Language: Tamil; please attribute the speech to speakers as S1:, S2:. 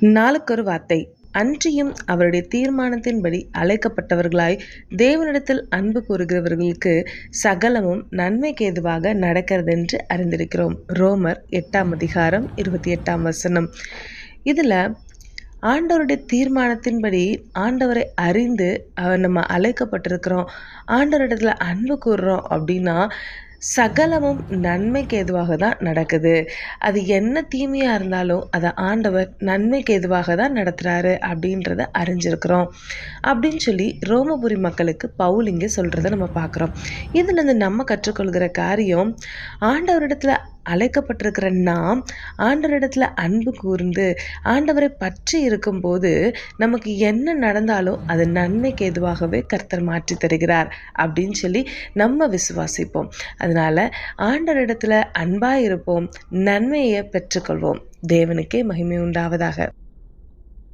S1: நாளுக்கொரு வார்த்தை. அன்றியும் அவருடைய தீர்மானத்தின்படி அழைக்கப்பட்டவர்களாய் தேவனிடத்தில் அன்பு கூறுகிறவர்களுக்கு சகலமும் நன்மைக்கு ஏதுவாக நடக்கிறதென்று அறிந்திருக்கிறோம். ரோமர் 8:28. இதில் ஆண்டவருடைய தீர்மானத்தின்படி ஆண்டவரை அறிந்து நம்ம அழைக்கப்பட்டிருக்கிறோம், ஆண்டவரிடத்துல அன்பு கூறுறோம் அப்படின்னா சகலமும் நன்மைக்கு ஏதுவாக தான் நடக்குது. அது என்ன தீமையாக இருந்தாலும் அதை ஆண்டவர் நன்மைக்கு ஏதுவாக தான் நடத்துகிறாரு அப்படின்றத அறிஞ்சிருக்கிறோம் அப்படின்னு சொல்லி ரோமபுரி மக்களுக்கு பவுல் இங்கே சொல்கிறத நம்ம பார்க்குறோம். இதுலேருந்து நம்ம கற்றுக்கொள்கிற காரியம், ஆண்டவரிடத்துல அழைக்கப்பட்டிருக்கிற நாம் ஆண்டவரிடத்துல அன்பு கூர்ந்து ஆண்டவரை பற்றி இருக்கும்போது நமக்கு என்ன நடந்தாலும் அது நன்மைக்கு எதுவாகவே கர்த்தர் மாற்றி தருகிறார் அப்படின்னு சொல்லி நம்ம விசுவாசிப்போம். அதனால ஆண்டவரிடத்துல அன்பாய் இருப்போம், நன்மையை பெற்றுக்கொள்வோம். தேவனுக்கே மகிமை உண்டாவதாக.